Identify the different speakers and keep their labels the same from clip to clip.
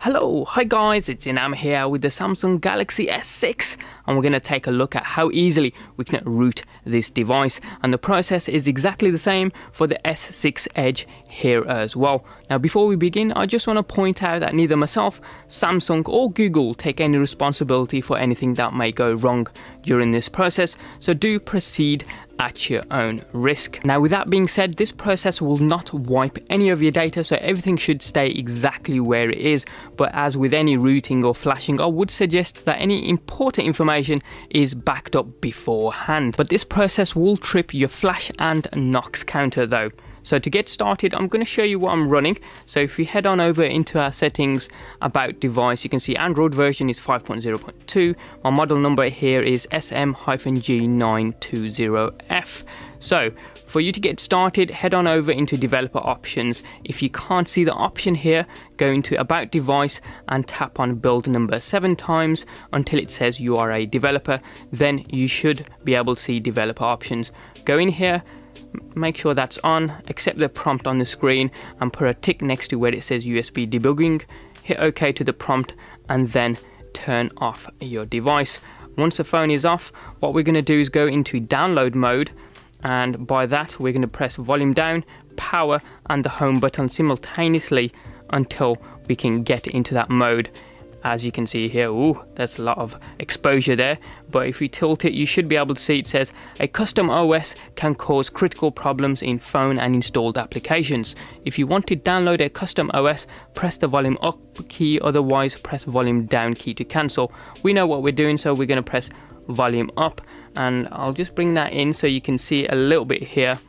Speaker 1: Hello, hi guys, it's Inam here with the Samsung Galaxy S6 and we're going to take a look at how easily we can root this device, and the process is exactly the same for the S6 Edge here as well. Now before we begin, I just want to point out that neither myself, Samsung or Google take any responsibility for anything that may go wrong during this process, so do proceed at your own risk. Now with that being said, this process will not wipe any of your data, so everything should stay exactly where it is, but as with any rooting or flashing, I would suggest that any important information is backed up beforehand. But this process will trip your flash and Knox counter though. So to get started, I'm going to show you what I'm running. So if we head on over into our settings, about device, you can see Android version is 5.0.2. My model number here is SM-G920F. So for you to get started, head on over into developer options. If you can't see the option here, go into about device and tap on build number 7 times until it says you are a developer. Then you should be able to see developer options. Go in here, make sure that's on, accept the prompt on the screen and put a tick next to where it says USB debugging, hit OK to the prompt and then turn off your device. Once the phone is off, what we're going to do is go into download mode, and by that we're going to press volume down, power and the home button simultaneously until we can get into that mode. As you can see here, that's a lot of exposure there, but if we tilt it, you should be able to see it says a custom OS can cause critical problems in phone and installed applications. If you want to download a custom OS, press the volume up key, otherwise press volume down key to cancel. We know what we're doing, so we're going to press volume up, and I'll just bring that in so you can see a little bit here,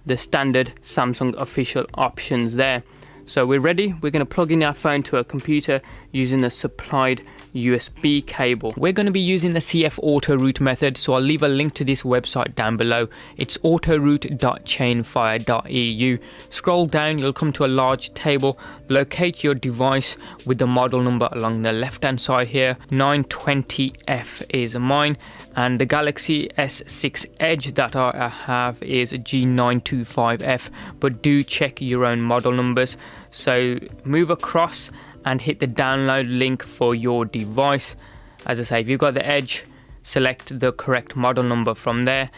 Speaker 1: the standard Samsung official options there. So we're ready. We're going to plug in our phone to a computer using the supplied USB cable. We're going to be using the CF auto root method, so I'll leave a link to this website down below. It's autoroot.chainfire.eu. Scroll down, you'll come to a large table. Locate your device with the model number along the left hand side here. 920F is mine, and the Galaxy S6 Edge that I have is G925F, but do check your own model numbers. So move across and hit the download link for your device. As I say, if you've got the Edge, select the correct model number from there.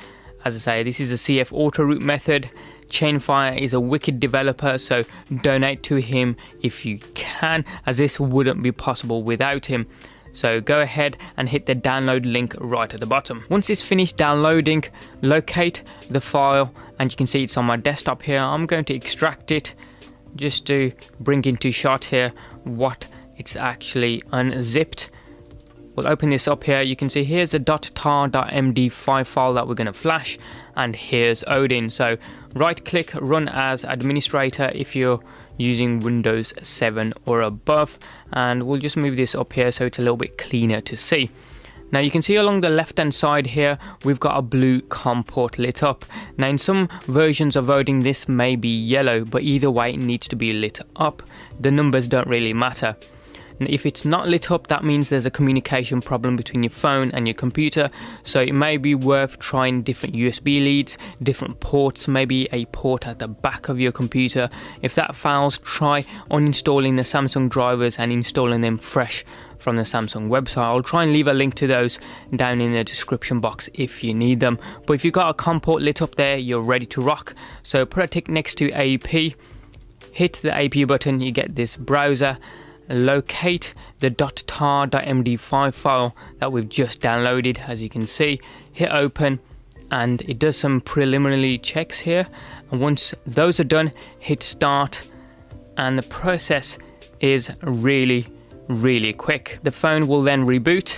Speaker 1: As I say, this is the CF auto root method. Chainfire is a wicked developer, so donate to him if you can, as this wouldn't be possible without him. So go ahead and hit the download link right at the bottom. Once it's finished downloading, locate the file, and you can see it's on my desktop here. I'm going to extract it just to bring into shot here what it's actually unzipped. We'll open this up here. You can see here's a .tar.md5 file that we're going to flash, and here's Odin. So right click, run as administrator if you're using Windows 7 or above, and we'll just move this up here so it's a little bit cleaner to see. Now you can see along the left hand side here, we've got a blue COM port lit up. Now in some versions of Odin this may be yellow, but either way it needs to be lit up. The numbers don't really matter. And if it's not lit up, that means there's a communication problem between your phone and your computer, so it may be worth trying different USB leads, different ports, maybe a port at the back of your computer. If that fails, try uninstalling the Samsung drivers and installing them fresh from the Samsung website. I'll try and leave a link to those down in the description box if you need them. But if you've got a COM port lit up there, you're ready to rock. So put a tick next to AP, hit the AP button, you get this browser. Locate the .tar.md5 file that we've just downloaded. As you can see, hit open, and it does some preliminary checks here, and once those are done, hit start, and the process is really quick. The phone will then reboot,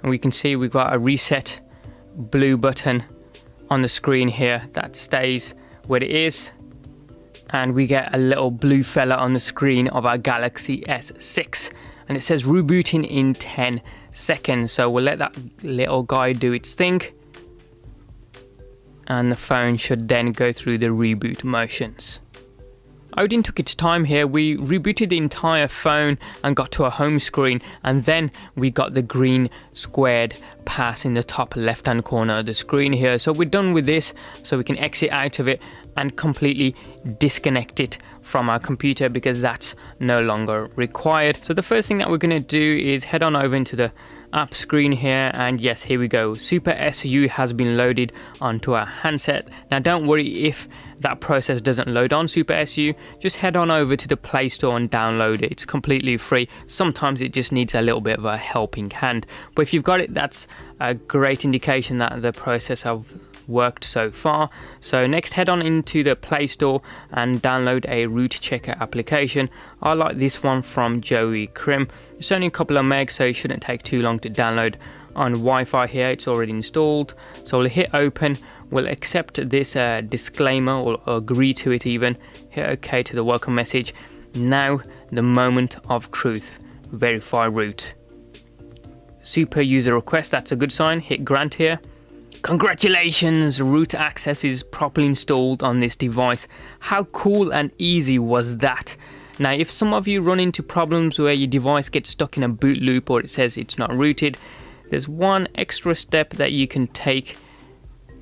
Speaker 1: and we can see we've got a reset blue button on the screen here that stays where it is, and we get a little blue fella on the screen of our Galaxy S6, and it says rebooting in 10 seconds. So we'll let that little guy do its thing, and the phone should then go through the reboot motions. Odin took its time here. We rebooted the entire phone and got to a home screen, and then we got the green squared pass in the top left hand corner of the screen here. So we're done with this, so we can exit out of it and completely disconnect it from our computer because that's no longer required. So the first thing that we're going to do is head on over into the app screen here, and yes, here we go. Super SU has been loaded onto our handset. Now don't worry if that process doesn't load on Super SU, just head on over to the Play Store and download it. It's completely free. Sometimes it just needs a little bit of a helping hand, but if you've got it, that's a great indication that the process have worked so far. So next, head on into the Play Store and download a root checker application. I like this one from Joey Krim. It's only a couple of megs, so it shouldn't take too long to download on Wi-Fi here. It's already installed, so we'll hit open. We'll accept this disclaimer or agree to it even. Hit OK to the welcome message. Now the moment of truth. Verify root. Super user request, that's a good sign. Hit grant here. Congratulations, root access is properly installed on this device. How cool and easy was that? Now, if some of you run into problems where your device gets stuck in a boot loop or it says it's not rooted, there's one extra step that you can take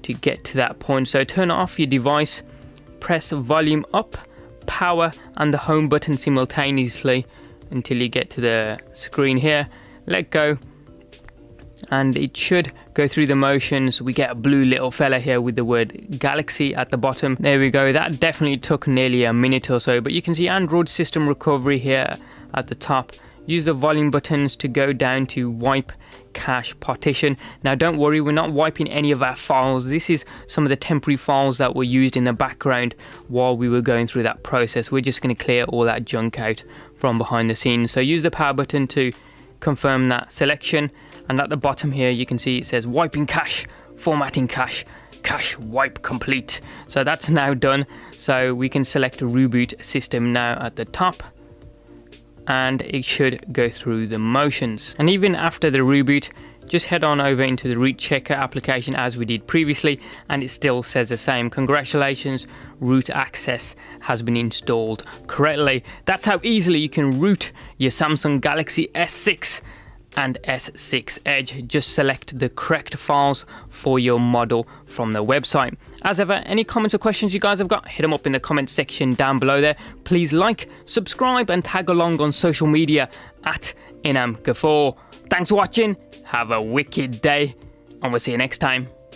Speaker 1: to get to that point. So turn off your device, press volume up, power and the home button simultaneously until you get to the screen here. Let go, and it should go through the motions. We get a blue little fella here with the word Galaxy at the bottom. There we go. That definitely took nearly a minute or so, but you can see Android system recovery here at the top. Use the volume buttons to go down to wipe cache partition. Now don't worry, we're not wiping any of our files. This is some of the temporary files that were used in the background while we were going through that process. We're just going to clear all that junk out from behind the scenes. So use the power button to confirm that selection, and at the bottom here you can see it says wiping cache, formatting cache, cache wipe complete. So that's now done, so we can select reboot system now at the top, and it should go through the motions. And even after the reboot, just head on over into the root checker application as we did previously, and it still says the same. Congratulations, root access has been installed correctly. That's how easily you can root your Samsung Galaxy S6 and S6 Edge. Just select the correct files for your model from the website. As ever, any comments or questions you guys have got, hit them up in the comment section down below there. Please like, subscribe and tag along on social media at Inam Gafoor. Thanks for watching, have a wicked day, and we'll see you next time.